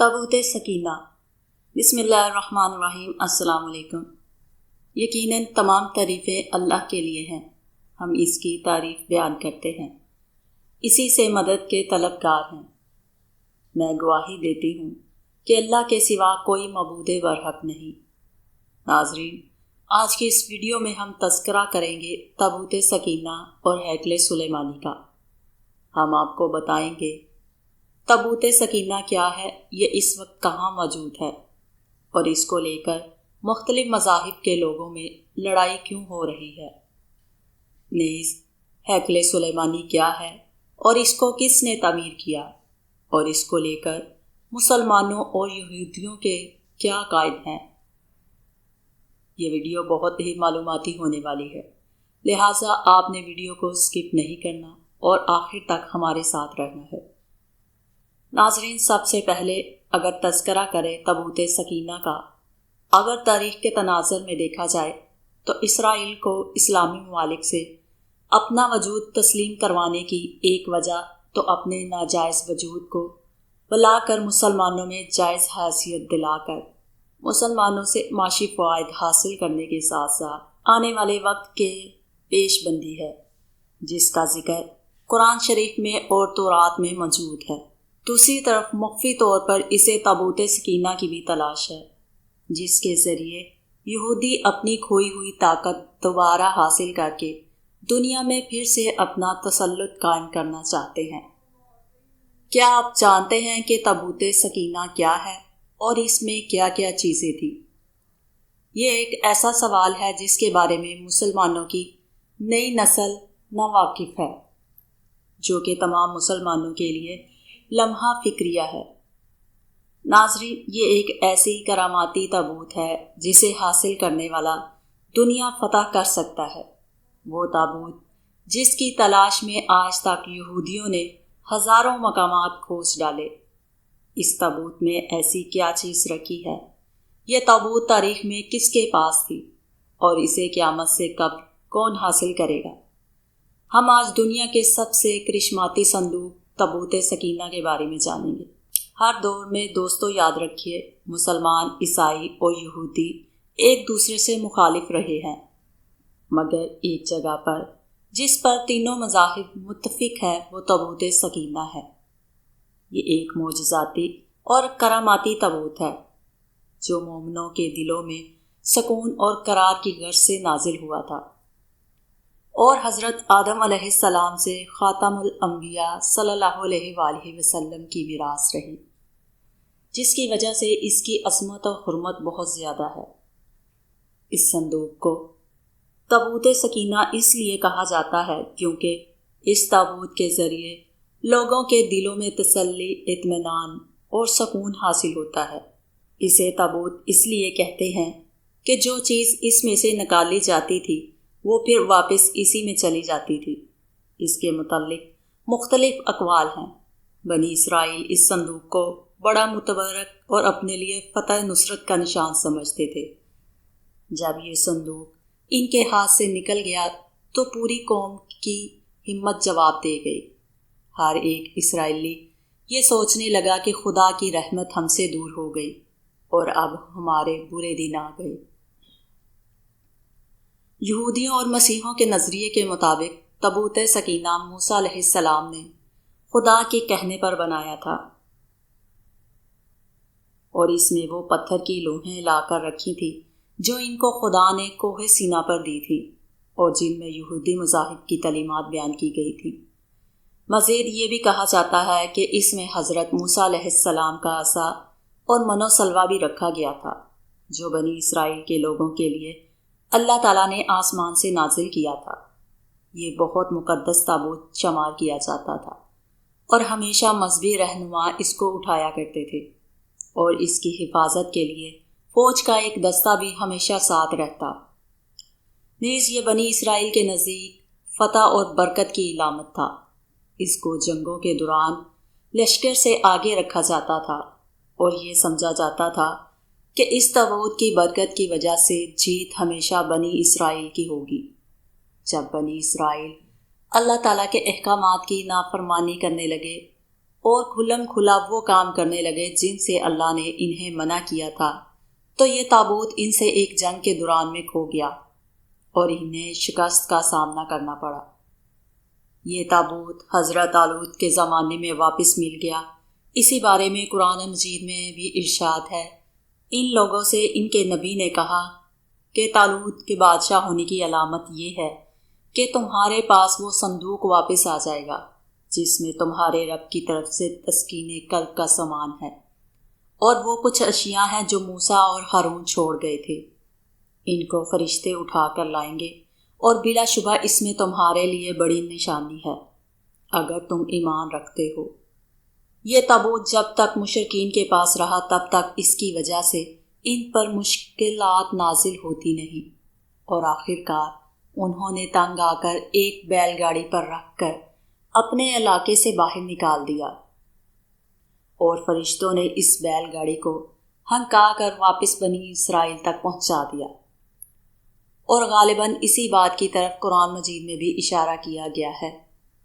تابوت سکینہ۔ بسم اللہ الرحمن الرحیم۔ السلام علیکم۔ یقیناً تمام تعریفیں اللہ کے لیے ہیں، ہم اس کی تعریف بیان کرتے ہیں، اسی سے مدد کے طلبگار ہیں۔ میں گواہی دیتی ہوں کہ اللہ کے سوا کوئی معبود برحق نہیں۔ ناظرین، آج کی اس ویڈیو میں ہم تذکرہ کریں گے تابوت سکینہ اور ہیکل سلیمانی کا۔ ہم آپ کو بتائیں گے تابوت سکینہ کیا ہے، یہ اس وقت کہاں موجود ہے، اور اس کو لے کر مختلف مذاہب کے لوگوں میں لڑائی کیوں ہو رہی ہے۔ نیز ہیکل سلیمانی کیا ہے اور اس کو کس نے تعمیر کیا، اور اس کو لے کر مسلمانوں اور یہودیوں کے کیا عقائد ہیں۔ یہ ویڈیو بہت ہی معلوماتی ہونے والی ہے، لہٰذا آپ نے ویڈیو کو سکپ نہیں کرنا اور آخر تک ہمارے ساتھ رہنا ہے۔ ناظرین، سب سے پہلے اگر تذکرہ کریں تابوت سکینہ کا، اگر تاریخ کے تناظر میں دیکھا جائے تو اسرائیل کو اسلامی ممالک سے اپنا وجود تسلیم کروانے کی ایک وجہ تو اپنے ناجائز وجود کو بلا کر مسلمانوں میں جائز حیثیت دلا کر مسلمانوں سے معاشی فوائد حاصل کرنے کے ساتھ ساتھ آنے والے وقت کے پیش بندی ہے، جس کا ذکر قرآن شریف میں اور تورات میں موجود ہے۔ دوسری طرف مخفی طور پر اسے تابوت سکینہ کی بھی تلاش ہے، جس کے ذریعے یہودی اپنی کھوئی ہوئی طاقت دوبارہ حاصل کر کے دنیا میں پھر سے اپنا تسلط قائم کرنا چاہتے ہیں۔ کیا آپ جانتے ہیں کہ تابوت سکینہ کیا ہے اور اس میں کیا کیا چیزیں تھیں؟ یہ ایک ایسا سوال ہے جس کے بارے میں مسلمانوں کی نئی نسل ناواقف ہے، جو کہ تمام مسلمانوں کے لیے لمحہ فکریہ ہے۔ ناظرین، یہ ایک ایسی کراماتی تابوت ہے جسے حاصل کرنے والا دنیا فتح کر سکتا ہے۔ وہ تابوت جس کی تلاش میں آج تک یہودیوں نے ہزاروں مقامات کھوج ڈالے۔ اس تابوت میں ایسی کیا چیز رکھی ہے؟ یہ تابوت تاریخ میں کس کے پاس تھی اور اسے قیامت سے قبل کون حاصل کرے گا؟ ہم آج دنیا کے سب سے کرشماتی صندوق تابوت سکینہ کے بارے میں جانیں گے۔ ہر دور میں دوستو یاد رکھیے، مسلمان، عیسائی اور یہودی ایک دوسرے سے مخالف رہے ہیں، مگر ایک جگہ پر جس پر تینوں مذاہب متفق ہے وہ تابوت سکینہ ہے۔ یہ ایک معجزاتی اور کراماتی تابوت ہے جو مومنوں کے دلوں میں سکون اور قرار کی غرض سے نازل ہوا تھا، اور حضرت آدم علیہ السلام سے خاتم الانبیاء صلی اللہ علیہ وآلہ وسلم کی میراث رہی، جس کی وجہ سے اس کی عظمت اور حرمت بہت زیادہ ہے۔ اس صندوق کو تابوت سکینہ اس لیے کہا جاتا ہے کیونکہ اس تابوت کے ذریعے لوگوں کے دلوں میں تسلی، اطمینان اور سکون حاصل ہوتا ہے۔ اسے تابوت اس لیے کہتے ہیں کہ جو چیز اس میں سے نکالی جاتی تھی وہ پھر واپس اسی میں چلی جاتی تھی۔ اس کے متعلق مختلف اقوال ہیں۔ بنی اسرائیل اس صندوق کو بڑا متبرک اور اپنے لیے فتح نصرت کا نشان سمجھتے تھے۔ جب یہ صندوق ان کے ہاتھ سے نکل گیا تو پوری قوم کی ہمت جواب دے گئی۔ ہر ایک اسرائیلی یہ سوچنے لگا کہ خدا کی رحمت ہم سے دور ہو گئی اور اب ہمارے برے دن آ گئے۔ یہودیوں اور مسیحیوں کے نظریے کے مطابق تابوت سکینہ موسیٰ علیہ السلام نے خدا کے کہنے پر بنایا تھا، اور اس میں وہ پتھر کی لوحیں لا کر رکھی تھی جو ان کو خدا نے کوہ سینا پر دی تھی اور جن میں یہودی مذاہب کی تعلیمات بیان کی گئی تھی۔ مزید یہ بھی کہا جاتا ہے کہ اس میں حضرت موسیٰ علیہ السلام کا عصا اور من و سلوہ بھی رکھا گیا تھا، جو بنی اسرائیل کے لوگوں کے لیے اللہ تعالیٰ نے آسمان سے نازل کیا تھا۔ یہ بہت مقدس تابوت شمار کیا جاتا تھا، اور ہمیشہ مذہبی رہنما اس کو اٹھایا کرتے تھے، اور اس کی حفاظت کے لیے فوج کا ایک دستہ بھی ہمیشہ ساتھ رہتا۔ نیز یہ بنی اسرائیل کے نزدیک فتح اور برکت کی علامت تھا۔ اس کو جنگوں کے دوران لشکر سے آگے رکھا جاتا تھا، اور یہ سمجھا جاتا تھا کہ اس تابوت کی برکت کی وجہ سے جیت ہمیشہ بنی اسرائیل کی ہوگی۔ جب بنی اسرائیل اللہ تعالیٰ کے احکامات کی نافرمانی کرنے لگے اور کھلم کھلا وہ کام کرنے لگے جن سے اللہ نے انہیں منع کیا تھا، تو یہ تابوت ان سے ایک جنگ کے دوران میں کھو گیا اور انہیں شکست کا سامنا کرنا پڑا۔ یہ تابوت حضرت طالوت کے زمانے میں واپس مل گیا۔ اسی بارے میں قرآن مجید میں بھی ارشاد ہے، ان لوگوں سے ان کے نبی نے کہا کہ طالوت کے بادشاہ ہونے کی علامت یہ ہے کہ تمہارے پاس وہ صندوق واپس آ جائے گا جس میں تمہارے رب کی طرف سے تسکین قلب کا سامان ہے، اور وہ کچھ اشیاء ہیں جو موسیٰ اور ہارون چھوڑ گئے تھے، ان کو فرشتے اٹھا کر لائیں گے، اور بلا شبہ اس میں تمہارے لیے بڑی نشانی ہے اگر تم ایمان رکھتے ہو۔ یہ تابوت جب تک مشرکین کے پاس رہا تب تک اس کی وجہ سے ان پر مشکلات نازل ہوتی نہیں، اور آخر کار انہوں نے تنگ آ کر ایک بیل گاڑی پر رکھ کر اپنے علاقے سے باہر نکال دیا، اور فرشتوں نے اس بیل گاڑی کو ہنکا کر واپس بنی اسرائیل تک پہنچا دیا۔ اور غالباً اسی بات کی طرف قرآن مجید میں بھی اشارہ کیا گیا ہے۔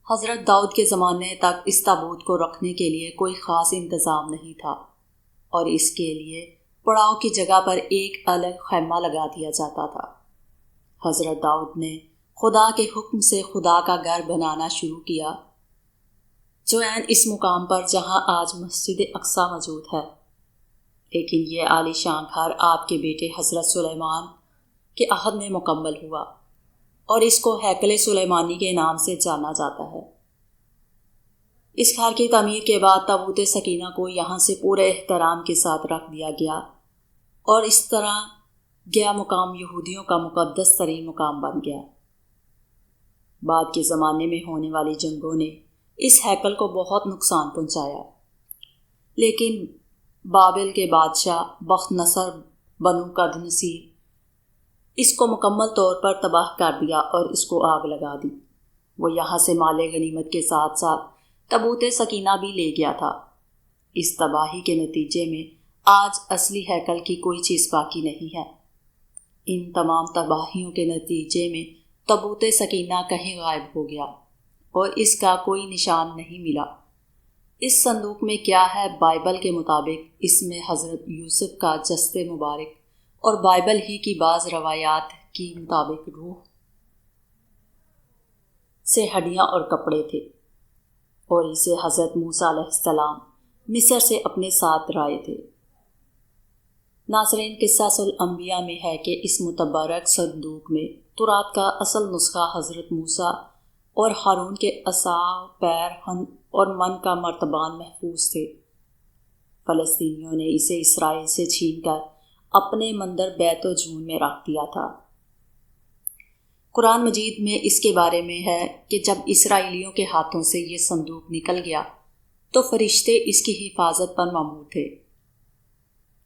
حضرت داؤد کے زمانے تک اس تابوت کو رکھنے کے لیے کوئی خاص انتظام نہیں تھا، اور اس کے لیے پڑاؤ کی جگہ پر ایک الگ خیمہ لگا دیا جاتا تھا۔ حضرت داؤد نے خدا کے حکم سے خدا کا گھر بنانا شروع کیا، جو عین اس مقام پر جہاں آج مسجد اقصی موجود ہے، لیکن یہ عالی شان گھر آپ کے بیٹے حضرت سلیمان کے عہد میں مکمل ہوا، اور اس کو ہیکل سلیمانی کے نام سے جانا جاتا ہے۔ اس گھر کی تعمیر کے بعد تابوت سکینہ کو یہاں سے پورے احترام کے ساتھ رکھ دیا گیا، اور اس طرح گیا مقام یہودیوں کا مقدس ترین مقام بن گیا۔ بعد کے زمانے میں ہونے والی جنگوں نے اس ہیکل کو بہت نقصان پہنچایا، لیکن بابل کے بادشاہ بخت نصر بنو قدنسیر اس کو مکمل طور پر تباہ کر دیا اور اس کو آگ لگا دی۔ وہ یہاں سے مال غنیمت کے ساتھ ساتھ تابوت سکینہ بھی لے گیا تھا۔ اس تباہی کے نتیجے میں آج اصلی ہیکل کی کوئی چیز باقی نہیں ہے۔ ان تمام تباہیوں کے نتیجے میں تابوت سکینہ کہیں غائب ہو گیا اور اس کا کوئی نشان نہیں ملا۔ اس صندوق میں کیا ہے؟ بائبل کے مطابق اس میں حضرت یوسف کا جسد مبارک اور بائبل ہی کی بعض روایات کی مطابق روح سے ہڈیاں اور کپڑے تھے، اور اسے حضرت موسیٰ علیہ السلام مصر سے اپنے ساتھ لائے تھے۔ ناظرین، قصص الانبیاء میں ہے کہ اس متبرک صندوق میں تورات کا اصل نسخہ حضرت موسیٰ اور ہارون کے عصا، پیر، ہن اور من کا مرتبان محفوظ تھے۔ فلسطینیوں نے اسے اسرائیل سے چھین کر اپنے مندر بیت و جون میں رکھ دیا تھا۔ قرآن مجید میں اس کے بارے میں ہے کہ جب اسرائیلیوں کے ہاتھوں سے یہ صندوق نکل گیا تو فرشتے اس کی حفاظت پر مامور تھے۔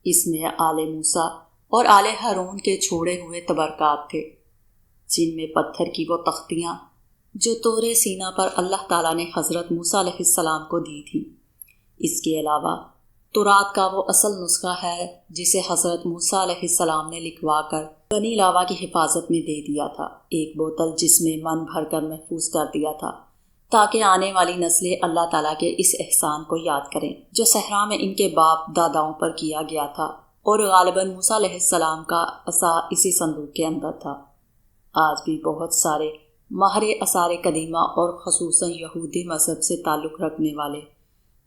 اس میں آل موسیٰ اور آل ہارون کے چھوڑے ہوئے تبرکات تھے، جن میں پتھر کی وہ تختیاں جو طور سینا پر اللہ تعالیٰ نے حضرت موسیٰ علیہ السلام کو دی تھی۔ اس کے علاوہ تورات کا وہ اصل نسخہ ہے جسے حضرت موسیٰ علیہ السلام نے لکھوا کر بنی لاوا کی حفاظت میں دے دیا تھا، ایک بوتل جس میں من بھر کر محفوظ کر دیا تھا تاکہ آنے والی نسلیں اللہ تعالیٰ کے اس احسان کو یاد کریں جو صحرا میں ان کے باپ داداؤں پر کیا گیا تھا، اور غالباً موسیٰ علیہ السلام کا عصا اسی صندوق کے اندر تھا۔ آج بھی بہت سارے ماہر آثار قدیمہ اور خصوصاً یہودی مذہب سے تعلق رکھنے والے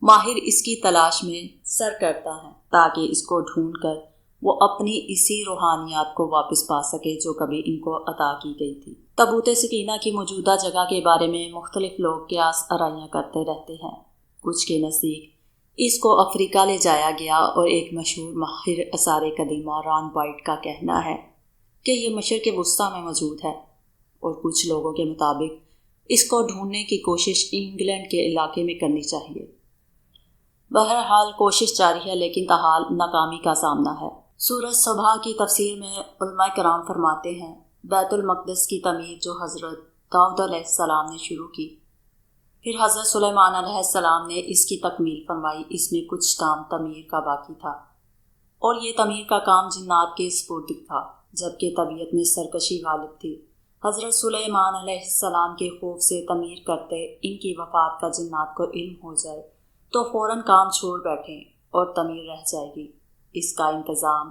ماہر اس کی تلاش میں سر کرتا ہے تاکہ اس کو ڈھونڈ کر وہ اپنی اسی روحانیات کو واپس پا سکے جو کبھی ان کو عطا کی گئی تھی۔ تابوت سکینہ کی موجودہ جگہ کے بارے میں مختلف لوگ قیاس آرائیاں کرتے رہتے ہیں۔ کچھ کے نزدیک اس کو افریقہ لے جایا گیا، اور ایک مشہور ماہر آثار قدیمہ ران وائٹ کا کہنا ہے کہ یہ مشرق وسطیٰ میں موجود ہے، اور کچھ لوگوں کے مطابق اس کو ڈھونڈنے کی کوشش انگلینڈ کے علاقے میں کرنی چاہیے۔ بہرحال کوشش جاری ہے، لیکن تاحال ناکامی کا سامنا ہے۔ سورۃ صبح کی تفسیر میں علماء کرام فرماتے ہیں، بیت المقدس کی تعمیر جو حضرت داؤد علیہ السلام نے شروع کی، پھر حضرت سلیمان علیہ السلام نے اس کی تکمیل فرمائی، اس میں کچھ کام تعمیر کا باقی تھا، اور یہ تعمیر کا کام جنات کے سپرد تھا، جبکہ طبیعت میں سرکشی غالب تھی۔ حضرت سلیمان علیہ السلام کے خوف سے تعمیر کرتے ان کی وفات کا جنات کو علم ہو جائے تو فوراً کام چھوڑ بیٹھیں اور تعمیر رہ جائے گی۔ اس کا انتظام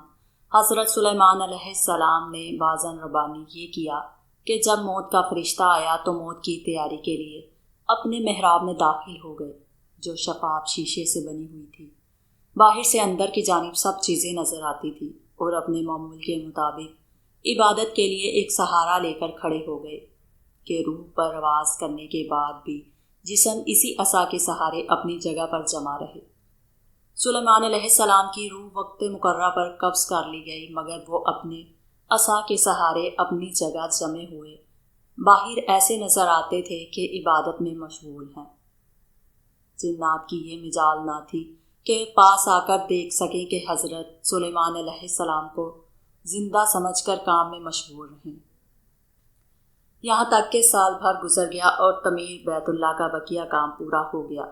حضرت سلیمان علیہ السلام نے بازاً ربانی یہ کیا کہ جب موت کا فرشتہ آیا تو موت کی تیاری کے لیے اپنے محراب میں داخل ہو گئے، جو شفاف شیشے سے بنی ہوئی تھی۔ باہر سے اندر کی جانب سب چیزیں نظر آتی تھی اور اپنے معمول کے مطابق عبادت کے لیے ایک سہارا لے کر کھڑے ہو گئے کہ روح پرواز کرنے کے بعد بھی جسم اسی عصا کے سہارے اپنی جگہ پر جمع رہے۔ سلیمان علیہ السلام کی روح وقت مقررہ پر قبض کر لی گئی، مگر وہ اپنے عصا کے سہارے اپنی جگہ جمے ہوئے باہر ایسے نظر آتے تھے کہ عبادت میں مشغول ہیں۔ جنات کی یہ مجال نہ تھی کہ پاس آ کر دیکھ سکیں کہ حضرت سلیمان علیہ السلام کو زندہ سمجھ کر کام میں مشغول رہیں۔ یہاں تک کہ سال بھر گزر گیا اور تعمیر بیت اللہ کا بقیہ کام پورا ہو گیا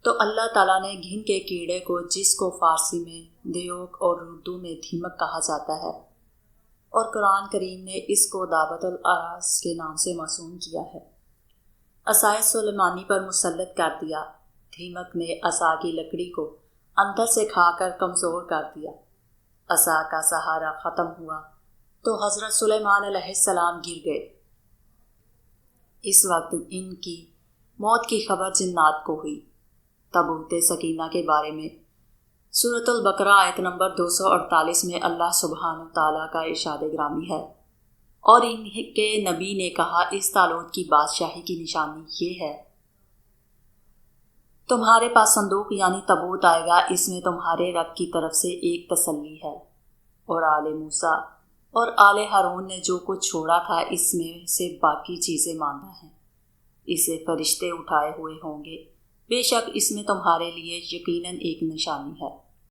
تو اللہ تعالیٰ نے گھن کے کیڑے کو، جس کو فارسی میں دیوک اور اردو میں دھیمک کہا جاتا ہے، اور قرآن کریم نے اس کو دابت العرض کے نام سے موسوم کیا ہے، عصائے سلیمانی پر مسلط کر دیا۔ دھیمک نے عصا کی لکڑی کو اندر سے کھا کر کمزور کر دیا۔ عصا کا سہارا ختم ہوا تو حضرت سلیمان علیہ السلام گر گئے۔ اس وقت ان کی موت کی خبر جنات کو ہوئی۔ تابوت سکینہ کے بارے میں سورۃ البقرہ آیت نمبر 248 میں اللہ سبحانہ تعالیٰ کا ارشاد گرامی ہے، اور ان کے نبی نے کہا، اس تالوت کی بادشاہی کی نشانی یہ ہے، تمہارے پاس صندوق یعنی تابوت آئے گا، اس میں تمہارے رب کی طرف سے ایک تسلی ہے، اور آل موسیٰ اور آل ہارون نے جو کچھ چھوڑا تھا اس میں سے باقی چیزیں ماندہ ہیں، اسے فرشتے اٹھائے ہوئے ہوں گے، بے شک اس میں تمہارے لیے یقیناً ایک نشانی ہے۔